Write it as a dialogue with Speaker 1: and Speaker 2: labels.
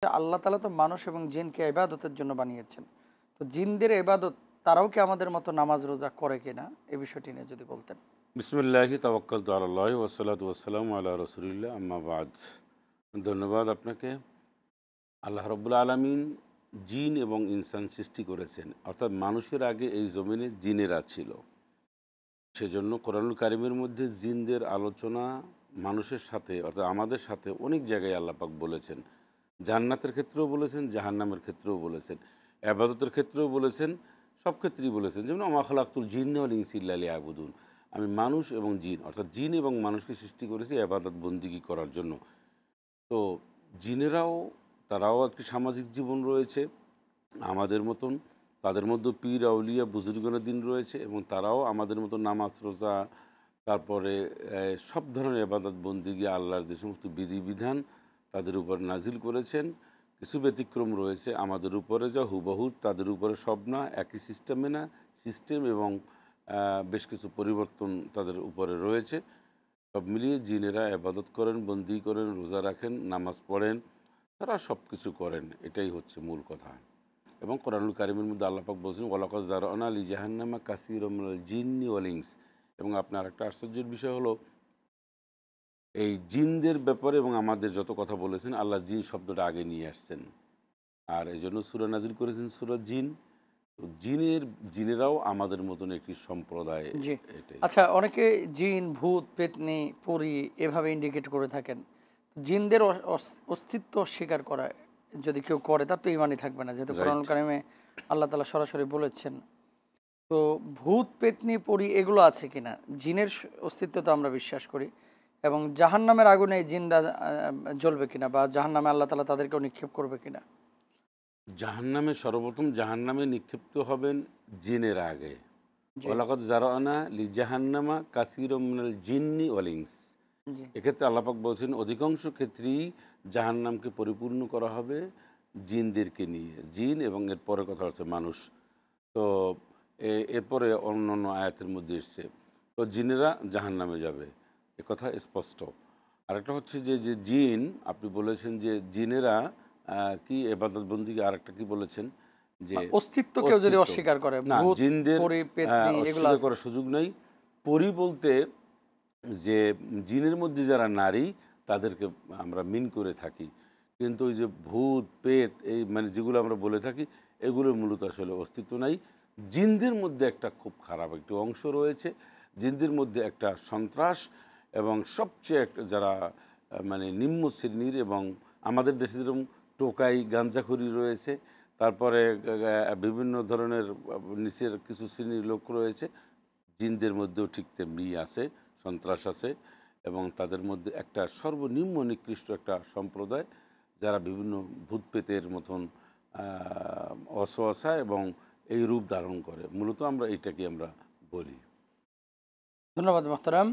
Speaker 1: আল্লাহ তাআলা তো মানুষ এবং জিনকে ইবাদতের জন্য বানিয়েছেন। তো জিনদের ইবাদত তারাও কি আমাদের মতো নামাজ রোজা করে কিনা এই বিষয়টি নিয়ে যদি বলতেন।
Speaker 2: বিসমিল্লাহি তাওয়াক্কালতু আলাল্লাহি ওয়াসসালাতু ওয়াসসালামু আলা রাসূলিল্লাহ আম্মা বাদ। ধন্যবাদ আপনাকে। আল্লাহ রাব্বুল আলামিন জিন এবং ইনসান সৃষ্টি করেছেন, অর্থাৎ মানুষের আগে এই জমিনে জিনেরা ছিল। সেজন্য কোরআনুল কারিমের মধ্যে জিনদের আলোচনা মানুষের সাথে অর্থাৎ আমাদের সাথে অনেক জায়গায় আল্লাহ পাক বলেছেন। জান্নাতের ক্ষেত্রেও বলেছেন, জাহান্নামের ক্ষেত্রেও বলেছেন, ইবাদতের ক্ষেত্রেও বলেছেন, সব ক্ষেত্রেই বলেছেন। যেমন আমা খালাকতুল জিন্না ওয়াল ইনসা ইল্লা লিয়াবুদুন, আমি মানুষ এবং জিন অর্থাৎ জিন এবং মানুষকে সৃষ্টি করেছি ইবাদত বন্দিগি করার জন্য। তো জিনেরাও তারাও একটি সামাজিক জীবন রয়েছে আমাদের মতন। তাদের মধ্যে পীর আউলিয়া বুজুর্গানের দিন রয়েছে এবং তারাও আমাদের মতো নামাজ রোজা, তারপরে সব ধরনের ইবাদত বন্দিগি আল্লাহর যে সমস্ত বিধিবিধান তাদের উপর নাজিল করেছেন। কিছু ব্যতিক্রম রয়েছে আমাদের উপরে, যা হুবহু তাদের উপরে সব না, একই সিস্টেমে না, সিস্টেম এবং বেশ কিছু পরিবর্তন তাদের উপরে রয়েছে। সব মিলিয়ে জিনেরা ইবাদত করেন, বন্দি করেন, রোজা রাখেন, নামাজ পড়েন, তারা সব কিছু করেন। এটাই হচ্ছে মূল কথা। এবং কোরআনুল কারিমের মধ্যে আল্লাহ পাক বলছেন ওয়ালাকাদ যারানা লি জাহান্নামা কাসীরাম মিনাল জিন্নি ওয়াল ইনস। এবং আপনার একটা আশ্চর্যের বিষয় হলো এই জিনদের ব্যাপারে এবং আমাদের যত কথা বলেছেন আল্লাহ জিন শব্দটা আগে নিয়ে আসছেন, আর এই জন্য সূরা নাজিল করেছেন সূরা জিন। তো জিনেরাও আমাদের মতন একটি সম্প্রদায়।
Speaker 1: জি।
Speaker 2: এটাই।
Speaker 1: আচ্ছা, অনেকে জিন, ভূত, পেতনি, পরী এভাবে ইন্ডিকেট করে থাকেন। জিনদের অস্তিত্ব অস্বীকার করা যদি কেউ করে তার তো ইমানই থাকবে না। যেহেতু
Speaker 2: রাইট।
Speaker 1: কোরআনুল কারিমে আল্লাহ তাআলা সরাসরি বলেছেন। তো ভূত, পেতনি, পরী এগুলো আছে কিনা? জিনের অস্তিত্ব তো আমরা বিশ্বাস করি এবং জাহান্নামের আগুনে এই জিনরা জ্বলবে কিনা বা জাহান্নামে আল্লাহ তাআলা তাদেরকেও নিক্ষেপ করবে কিনা?
Speaker 2: জাহান্নামে সর্বপ্রথম জাহান্নামে নিক্ষিপ্ত হবেন জিনের আগে।
Speaker 1: জি,
Speaker 2: ওয়ালাকাদ যারানা লি জাহান্নামা কাসীরাম মিনাল জিন্নি ওয়াল ইনস।
Speaker 1: জি,
Speaker 2: এক্ষেত্রে আল্লাহ পাক বলছেন অধিকাংশ ক্ষেত্রেই জাহান্নামকে পরিপূর্ণ করা হবে জিনদেরকে নিয়ে, জিন এবং এর পরের কথা হচ্ছে মানুষ। তো এরপরে অন্য অন্য আয়াতের মধ্যে এসছে তো জিনেরা জাহান্নামে যাবে, এ কথা স্পষ্ট। আরেকটা হচ্ছে যে যে জিন আপনি বলেছেন যে জিনেরা কি এবাদত বন্দিকে, আরেকটা কি বলেছেন যে
Speaker 1: অস্তিত্ব কেউ যদি
Speaker 2: অস্তিত্ব।
Speaker 1: অস্বীকার করে,
Speaker 2: না,
Speaker 1: ভূত,
Speaker 2: জিনদের
Speaker 1: পরী, পেতনি এগুলো
Speaker 2: অস্বীকার
Speaker 1: আছে।
Speaker 2: করার সুযোগ নেই। পরি বলতে যে জিনের মধ্যে যারা নারী তাদেরকে আমরা মিন করে থাকি, কিন্তু ওই যে ভূত পেত এই মানে যেগুলো আমরা বলে থাকি এগুলোর মূলত আসলে অস্তিত্ব নাই। জিনদের মধ্যে একটা খুব খারাপ একটি অংশ রয়েছে, জিনদের মধ্যে একটা সন্ত্রাস এবং সবচেয়ে একটা যারা মানে নিম্ন শ্রেণীর এবং আমাদের দেশে যেরকম টোকাই গাঞ্জাখুরি রয়েছে, তারপরে বিভিন্ন ধরনের নিচের কিছু শ্রেণীর লোক রয়েছে, জিনদের মধ্যেও ঠিক তেমনি আছে, সন্ত্রাস আছে। এবং তাদের মধ্যে একটা সর্বনিম্ন নিকৃষ্ট একটা সম্প্রদায় যারা বিভিন্ন ভূতপ্রেতের মতন অসহসা এবং এই রূপ ধারণ করে। মূলত আমরা এইটাকে আমরা বলি।
Speaker 1: ধন্যবাদ মোহতারাম।